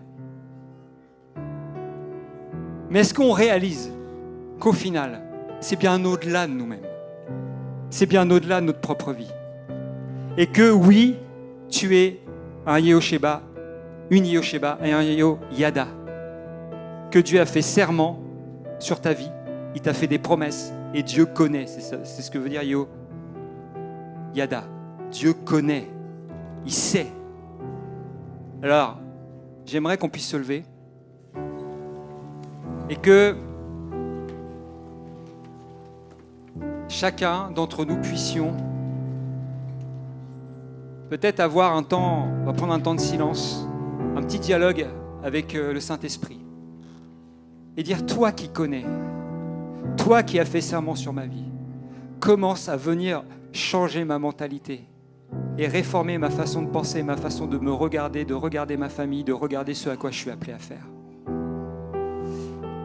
Mais est-ce qu'on réalise qu'au final, c'est bien au-delà de nous-mêmes? C'est bien au-delà de notre propre vie. Et que oui, tu es un Yehosheba, une Yehosheba et un Yehoyada. Que Dieu a fait serment sur ta vie, il t'a fait des promesses et Dieu connaît. C'est ce que veut dire Yehoyada. Dieu connaît, il sait. Alors, j'aimerais qu'on puisse se lever et que chacun d'entre nous puissions peut-être avoir un temps, on va prendre un temps de silence, un petit dialogue avec le Saint-Esprit et dire, toi qui connais, toi qui as fait serment sur ma vie, commence à venir changer ma mentalité et réformer ma façon de penser, ma façon de me regarder, de regarder ma famille, de regarder ce à quoi je suis appelé à faire.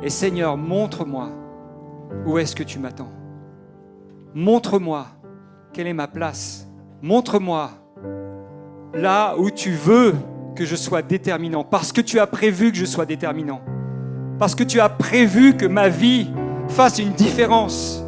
Et Seigneur, montre-moi où est-ce que tu m'attends. Montre-moi quelle est ma place. Montre-moi là où tu veux que je sois déterminant, parce que tu as prévu que je sois déterminant, parce que tu as prévu que ma vie fasse une différence.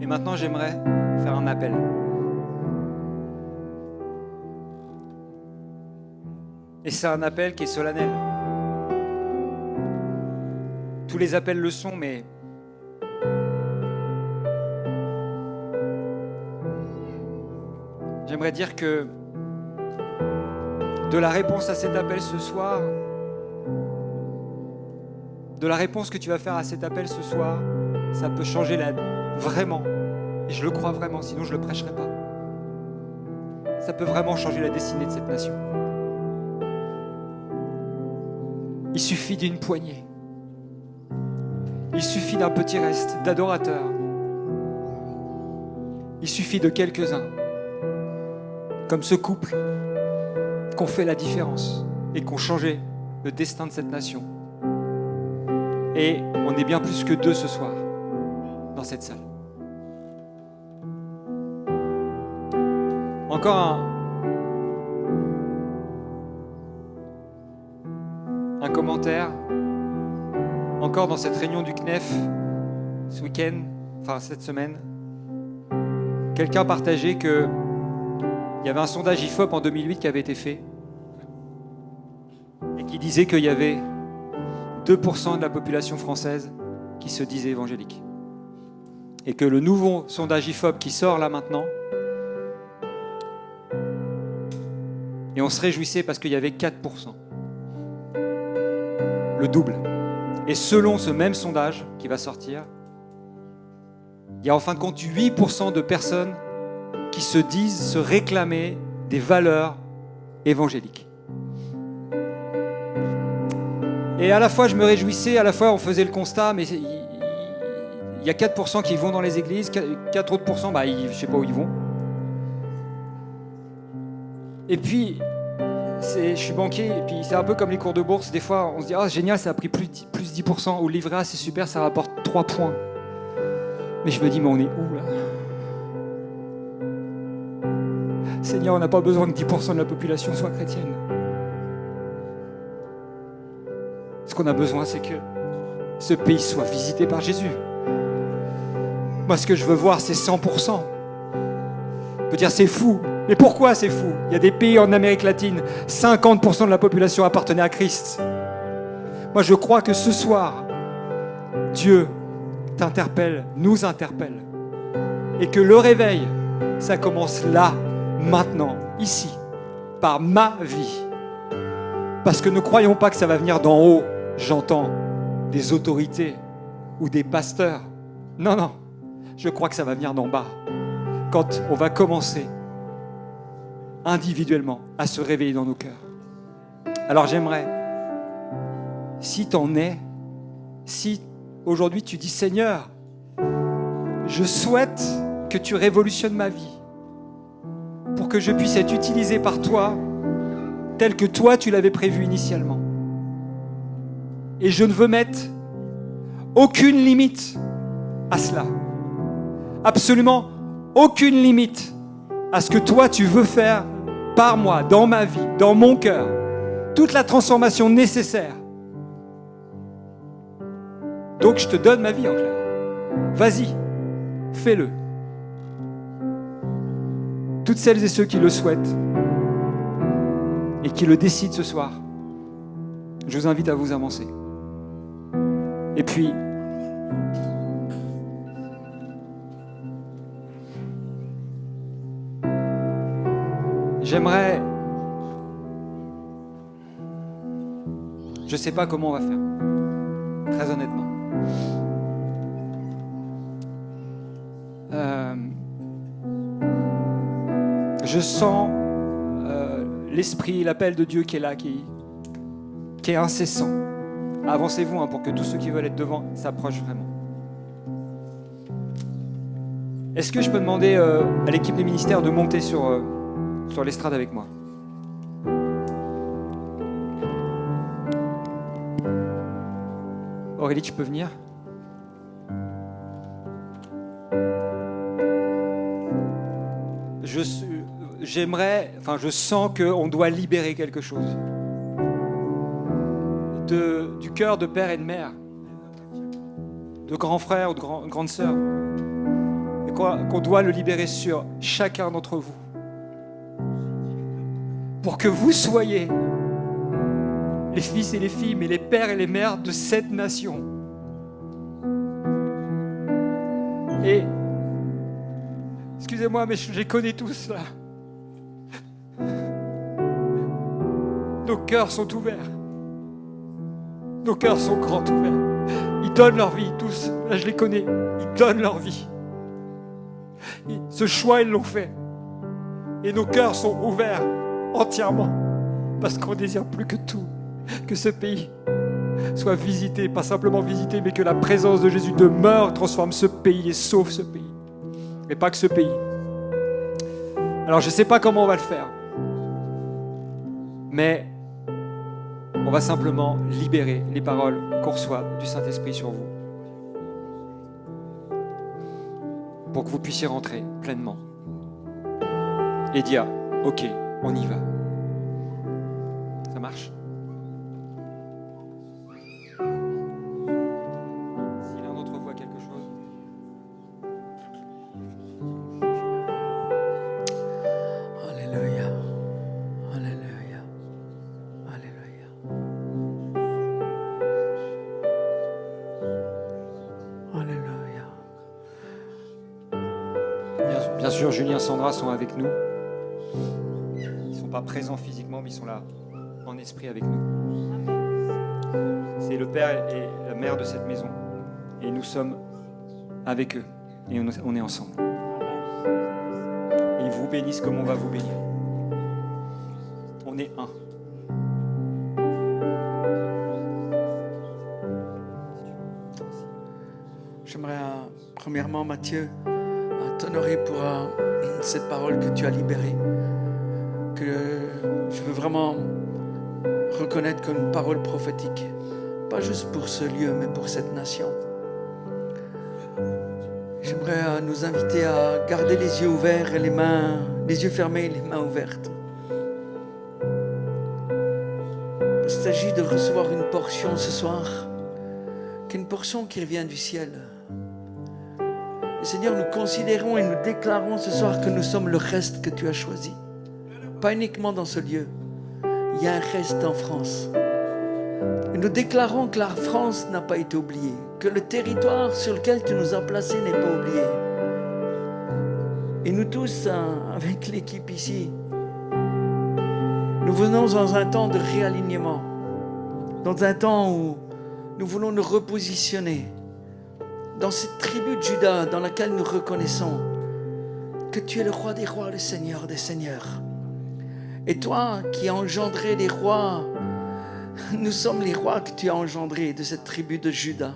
Et maintenant, j'aimerais faire un appel. Et c'est un appel qui est solennel. Tous les appels le sont, mais j'aimerais dire que de la réponse à cet appel ce soir, de la réponse que tu vas faire à cet appel ce soir, ça peut changer la vie, vraiment. Et je le crois vraiment, sinon je ne le prêcherai pas. Ça peut vraiment changer la destinée de cette nation. Il suffit d'une poignée. Il suffit d'un petit reste d'adorateurs. Il suffit de quelques-uns, comme ce couple, qu'on fait la différence et qu'on changé le destin de cette nation. Et on est bien plus que deux ce soir dans cette salle. Encore un commentaire. Encore dans cette réunion du CNEF ce week-end, enfin cette semaine, quelqu'un partageait qu'il y avait un sondage IFOP en 2008 qui avait été fait et qui disait qu'il y avait 2% de la population française qui se disait évangélique. Et que le nouveau sondage IFOP qui sort là maintenant, et on se réjouissait parce qu'il y avait 4%. Le double. Et selon ce même sondage qui va sortir, il y a en fin de compte 8% de personnes qui se disent se réclamer des valeurs évangéliques. Et à la fois je me réjouissais, à la fois on faisait le constat, mais il y a 4% qui vont dans les églises, 4 autres pourcents, je ne sais pas où ils vont. Et puis, je suis banquier, et puis c'est un peu comme les cours de bourse. Des fois, on se dit « Ah, génial, ça a pris plus 10%. » Ou le livret A, c'est super, ça rapporte 3 points. Mais je me dis « Mais on est où, là ?» Seigneur, on n'a pas besoin que 10% de la population soit chrétienne. Ce qu'on a besoin, c'est que ce pays soit visité par Jésus. Moi, ce que je veux voir, c'est 100%. On peut dire « C'est fou ». Mais pourquoi c'est fou? Il y a des pays en Amérique latine, 50% de la population appartenait à Christ. Moi, je crois que ce soir, Dieu t'interpelle, nous interpelle. Et que le réveil, ça commence là, maintenant, ici. par ma vie. Parce que ne croyons pas que ça va venir d'en haut, j'entends, des autorités ou des pasteurs. Non, non, je crois que ça va venir d'en bas. Quand on va commencer individuellement à se réveiller dans nos cœurs. Alors j'aimerais, si t'en es, si aujourd'hui tu dis Seigneur, je souhaite que tu révolutionnes ma vie pour que je puisse être utilisé par toi tel que toi tu l'avais prévu initialement. Et je ne veux mettre aucune limite à cela. Absolument aucune limite à ce que toi tu veux faire par moi, dans ma vie, dans mon cœur. Toute la transformation nécessaire. Donc je te donne ma vie en clair. Vas-y, fais-le. Toutes celles et ceux qui le souhaitent et qui le décident ce soir, je vous invite à vous avancer. Et puis, j'aimerais... Je ne sais pas comment on va faire, très honnêtement. Je sens l'esprit, l'appel de Dieu qui est là, qui est incessant. Avancez-vous pour que tous ceux qui veulent être devant s'approchent vraiment. Est-ce que je peux demander à l'équipe des ministères de monter sur l'estrade avec moi? Aurélie, tu peux venir? Je sens qu'on doit libérer quelque chose du cœur de père et de mère, de grands frères ou de grandes sœurs, et qu'on doit le libérer sur chacun d'entre vous, pour que vous soyez les fils et les filles, mais les pères et les mères de cette nation. Et excusez-moi, mais je les connais tous là. Nos cœurs sont ouverts. Nos cœurs sont grands ouverts. Ils donnent leur vie, tous. Là, je les connais. Ils donnent leur vie. Ce choix, ils l'ont fait. Et nos cœurs sont ouverts entièrement. Parce qu'on désire plus que tout, que ce pays soit visité. Pas simplement visité, mais que la présence de Jésus demeure, transforme ce pays et sauve ce pays. Et pas que ce pays. Alors, je ne sais pas comment on va le faire. Mais on va simplement libérer les paroles qu'on reçoit du Saint-Esprit sur vous. Pour que vous puissiez rentrer pleinement. Et dire, ok, on y va. Ça marche? Si l'un d'entre vous voit quelque chose. Alléluia. Alléluia. Alléluia. Alléluia. Bien sûr, Julien et Sandra sont avec nous. Ils ne sont pas présents physiquement, mais ils sont là en esprit avec nous. C'est le père et la mère de cette maison. Et nous sommes avec eux. Et on est ensemble. Et ils vous bénissent comme on va vous bénir. On est un. J'aimerais premièrement, Mathieu, t'honorer pour cette parole que tu as libérée, que je veux vraiment reconnaître comme une parole prophétique, pas juste pour ce lieu, mais pour cette nation. J'aimerais nous inviter à garder les yeux ouverts et les yeux fermés et les mains ouvertes. Il s'agit de recevoir une portion ce soir, qui est une portion qui revient du ciel. Et Seigneur, nous considérons et nous déclarons ce soir que nous sommes le reste que tu as choisi. Pas uniquement dans ce lieu, il y a un reste en France. Et nous déclarons que la France n'a pas été oubliée, que le territoire sur lequel tu nous as placés n'est pas oublié. Et nous tous, avec l'équipe ici, Nous venons dans un temps de réalignement, dans un temps où nous voulons nous repositionner dans cette tribu de Juda dans laquelle nous reconnaissons que tu es le roi des rois, le Seigneur des seigneurs. Et toi qui as engendré les rois, nous sommes les rois que tu as engendrés de cette tribu de Juda.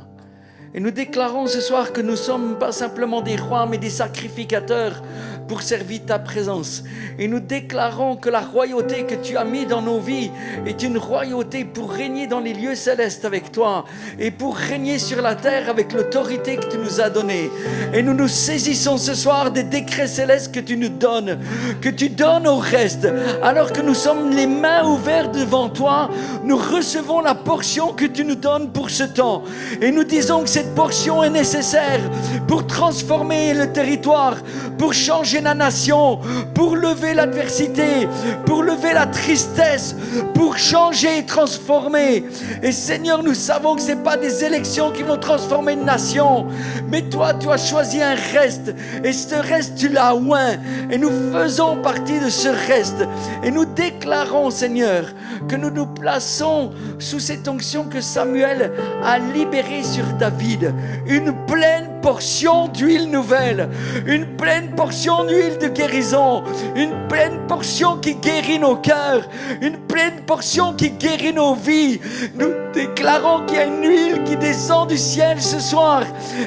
Et nous déclarons ce soir que nous ne sommes pas simplement des rois, mais des sacrificateurs pour servir ta présence. Et nous déclarons que la royauté que tu as mis dans nos vies est une royauté pour régner dans les lieux célestes avec toi et pour régner sur la terre avec l'autorité que tu nous as donnée. Et nous nous saisissons ce soir des décrets célestes que tu nous donnes, que tu donnes au reste. Alors que nous sommes les mains ouvertes devant toi, nous recevons la portion que tu nous donnes pour ce temps. Et nous disons que cette portion est nécessaire pour transformer le territoire, pour changer la nation, pour lever l'adversité, pour lever la tristesse, pour changer et transformer. Et Seigneur, nous savons que ce n'est pas des élections qui vont transformer une nation, mais toi, tu as choisi un reste, et ce reste, tu l'as oint, et nous faisons partie de ce reste. Et nous déclarons, Seigneur, que nous nous plaçons sous cette onction que Samuel a libérée sur David, une pleine portion d'huile nouvelle, une pleine portion d'huile de guérison, une pleine portion qui guérit nos cœurs, une pleine portion qui guérit nos vies. Nous déclarons qu'il y a une huile qui descend du ciel ce soir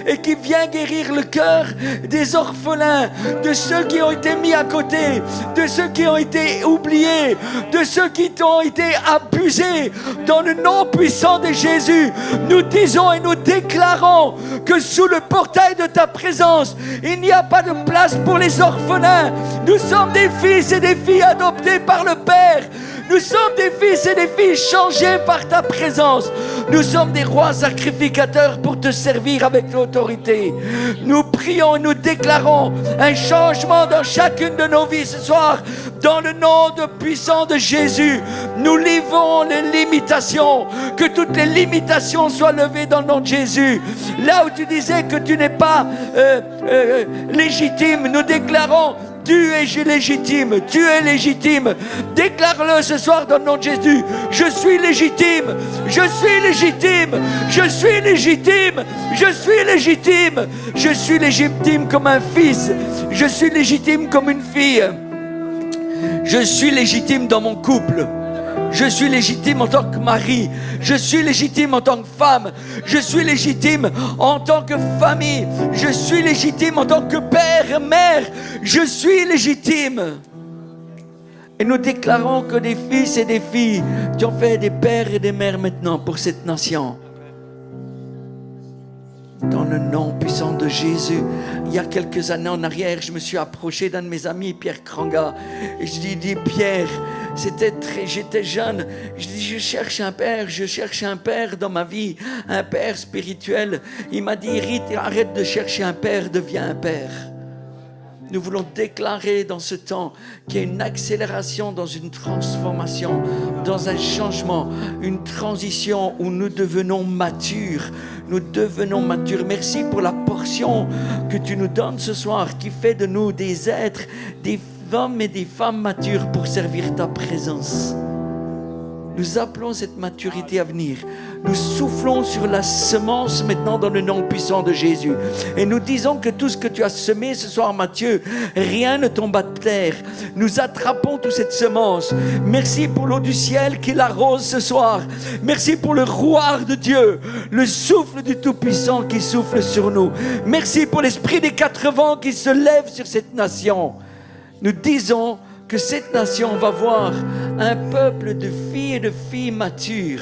et qui vient guérir le cœur des orphelins, de ceux qui ont été mis à côté, de ceux qui ont été oubliés, de ceux qui ont été abusés. Dans le nom puissant de Jésus, nous disons et nous déclarons que sous le portail de ta présence, il n'y a pas de place pour les orphelins. Nous sommes des fils et des filles adoptés par le Père. Nous sommes des fils et des filles changés par ta présence. Nous sommes des rois sacrificateurs pour te servir avec l'autorité. Nous prions et nous déclarons un changement dans chacune de nos vies ce soir. Dans le nom puissant de Jésus, nous livrons les limitations. Que toutes les limitations soient levées dans le nom de Jésus. Là où tu disais que tu n'es pas légitime, nous déclarons: tu es légitime, tu es légitime. Déclare-le ce soir dans le nom de Jésus. Je suis légitime, je suis légitime, je suis légitime, je suis légitime. Je suis légitime comme un fils, je suis légitime comme une fille. Je suis légitime dans mon couple. Je suis légitime en tant que mari. Je suis légitime en tant que femme. Je suis légitime en tant que famille. Je suis légitime en tant que père et mère. Je suis légitime. Et nous déclarons que des fils et des filles, tu en fais des pères et des mères maintenant pour cette nation. Dans le nom puissant de Jésus. Il y a quelques années en arrière, je me suis approché d'un de mes amis, Pierre Kranga, et je lui ai dit: Pierre, j'étais jeune, je dis: je cherche un père dans ma vie, un père spirituel. Il m'a dit: Eric, arrête de chercher un père, deviens un père. Nous voulons déclarer dans ce temps qu'il y a une accélération dans une transformation, dans un changement, une transition où nous devenons matures. Nous devenons matures. Merci pour la portion que tu nous donnes ce soir, qui fait de nous des êtres, des hommes et des femmes matures pour servir ta présence. Nous appelons cette maturité à venir. Nous soufflons sur la semence maintenant dans le nom puissant de Jésus. Et nous disons que tout ce que tu as semé ce soir, Matthieu, rien ne tombe à terre. Nous attrapons toute cette semence. Merci pour l'eau du ciel qui l'arrose ce soir. Merci pour le rouard de Dieu, le souffle du Tout-Puissant qui souffle sur nous. Merci pour l'esprit des 4 vents qui se lève sur cette nation. Nous disons que cette nation va voir un peuple de filles et de filles matures,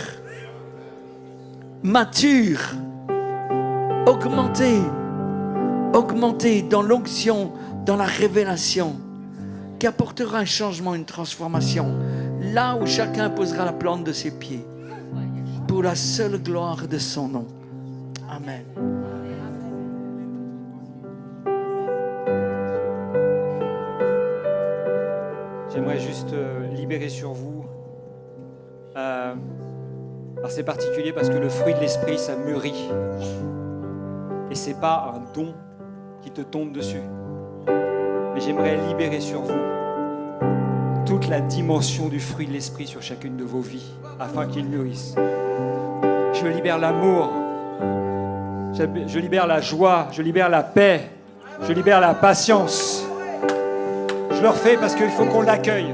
augmenter dans l'onction, dans la révélation, qui apportera un changement, une transformation, là où chacun posera la plante de ses pieds, pour la seule gloire de son nom. Amen. J'aimerais juste libérer sur vous. Alors c'est particulier parce que le fruit de l'esprit, ça mûrit. Et c'est pas un don qui te tombe dessus. Mais j'aimerais libérer sur vous toute la dimension du fruit de l'esprit sur chacune de vos vies, afin qu'il mûrisse. Je libère l'amour, je libère la joie, je libère la paix, je libère la patience. Je le refais parce qu'il faut qu'on l'accueille.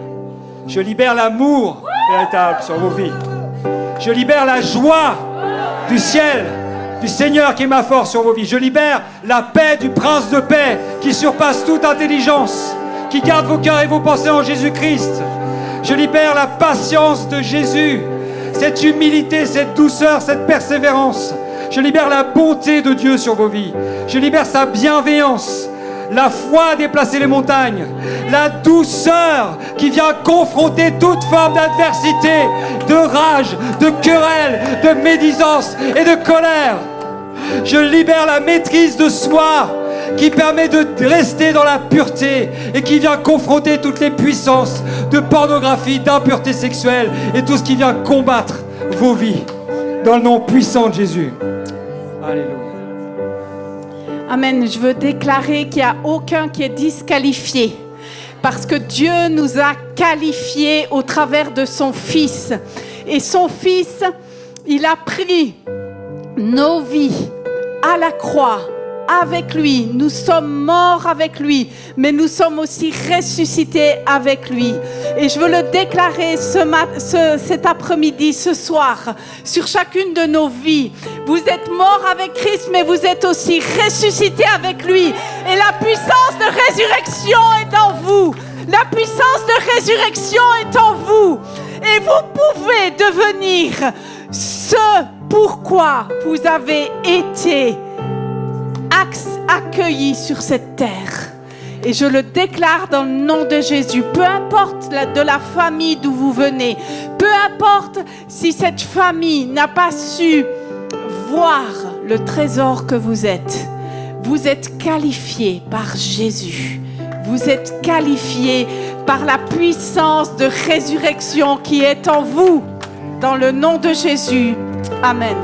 Je libère l'amour véritable sur vos vies. Je libère la joie du ciel, du Seigneur qui est ma force sur vos vies. Je libère la paix du Prince de paix qui surpasse toute intelligence, qui garde vos cœurs et vos pensées en Jésus-Christ. Je libère la patience de Jésus, cette humilité, cette douceur, cette persévérance. Je libère la bonté de Dieu sur vos vies. Je libère sa bienveillance, la foi à déplacer les montagnes, la douceur qui vient confronter toute forme d'adversité, de rage, de querelle, de médisance et de colère. Je libère la maîtrise de soi qui permet de rester dans la pureté et qui vient confronter toutes les puissances de pornographie, d'impureté sexuelle et tout ce qui vient combattre vos vies dans le nom puissant de Jésus. Alléluia. Amen. Je veux déclarer qu'il n'y a aucun qui est disqualifié parce que Dieu nous a qualifiés au travers de son Fils. Et son Fils, il a pris nos vies à la croix avec lui. Nous sommes morts avec lui, mais nous sommes aussi ressuscités avec lui. Et je veux le déclarer cet après-midi, ce soir, sur chacune de nos vies. Vous êtes morts avec Christ, mais vous êtes aussi ressuscités avec lui. Et la puissance de résurrection est en vous. La puissance de résurrection est en vous. Et vous pouvez devenir ce pourquoi vous avez été accueillis sur cette terre. Et je le déclare dans le nom de Jésus. Peu importe de la famille d'où vous venez, peu importe si cette famille n'a pas su voir le trésor que vous êtes qualifiés par Jésus. Vous êtes qualifiés par la puissance de résurrection qui est en vous. Dans le nom de Jésus. Amen.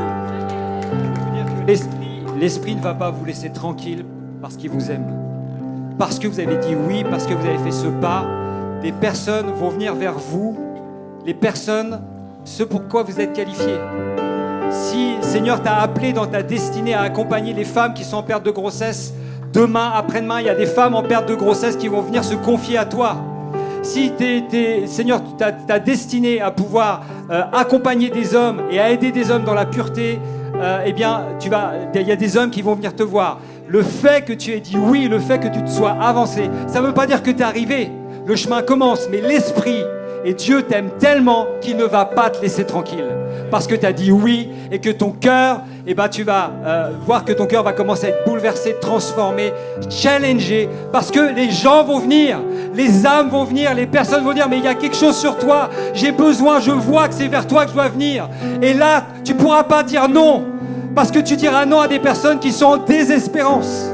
L'Esprit ne va pas vous laisser tranquille parce qu'il vous aime. Parce que vous avez dit oui, parce que vous avez fait ce pas, des personnes vont venir vers vous, les personnes, ce pourquoi vous êtes qualifiés. Si Seigneur t'a appelé dans ta destinée à accompagner les femmes qui sont en perte de grossesse, demain, après-demain, il y a des femmes en perte de grossesse qui vont venir se confier à toi. Si Seigneur, ta destinée à pouvoir accompagner des hommes et à aider des hommes dans la pureté, eh bien, il y a des hommes qui vont venir te voir. Le fait que tu aies dit oui, le fait que tu te sois avancé, ça ne veut pas dire que tu es arrivé. Le chemin commence, mais l'Esprit et Dieu t'aime tellement qu'il ne va pas te laisser tranquille. Parce que tu as dit oui et que ton cœur, eh ben, tu vas voir que ton cœur va commencer à être bouleversé, transformé, challengé. Parce que les gens vont venir, les âmes vont venir, les personnes vont dire mais il y a quelque chose sur toi, j'ai besoin, je vois que c'est vers toi que je dois venir. Et là, tu ne pourras pas dire non. Parce que tu diras non à des personnes qui sont en désespérance.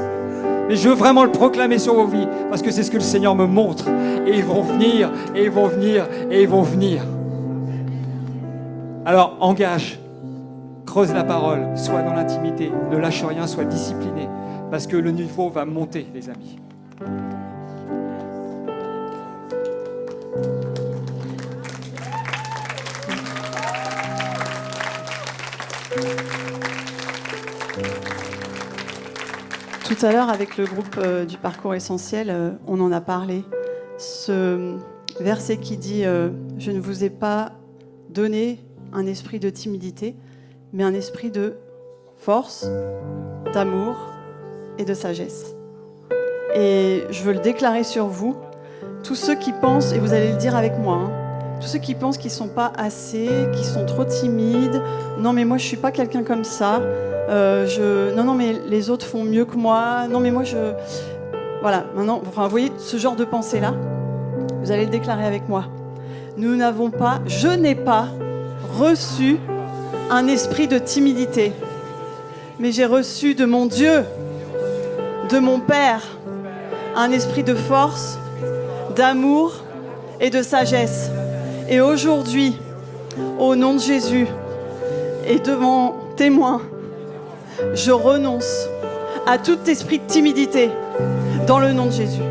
Mais je veux vraiment le proclamer sur vos vies, parce que c'est ce que le Seigneur me montre. Et ils vont venir, et ils vont venir, et ils vont venir. Alors engage, creuse la parole, sois dans l'intimité, ne lâche rien, sois discipliné, parce que le niveau va monter, les amis. Tout à l'heure, avec le groupe du Parcours Essentiel, on en a parlé. Ce verset qui dit « Je ne vous ai pas donné un esprit de timidité, mais un esprit de force, d'amour et de sagesse. » Et je veux le déclarer sur vous. Tous ceux qui pensent, et vous allez le dire avec moi, hein, tous ceux qui pensent qu'ils ne sont pas assez, qu'ils sont trop timides, « Non, mais moi, je ne suis pas quelqu'un comme ça. » Non, mais les autres font mieux que moi. Non, mais moi, Voilà, maintenant, enfin, vous voyez, ce genre de pensée-là, vous allez le déclarer avec moi. Je n'ai pas reçu un esprit de timidité, mais j'ai reçu de mon Dieu, de mon Père, un esprit de force, d'amour et de sagesse. Et aujourd'hui, au nom de Jésus, et devant témoins, je renonce à tout esprit de timidité dans le nom de Jésus.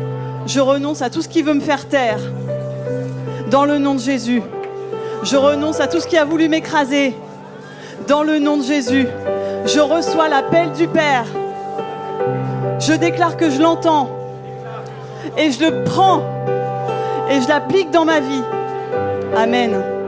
Je renonce à tout ce qui veut me faire taire. Dans le nom de Jésus. Je renonce à tout ce qui a voulu m'écraser. Dans le nom de Jésus. Je reçois l'appel du Père. Je déclare que je l'entends. Et je le prends. Et je l'applique dans ma vie. Amen.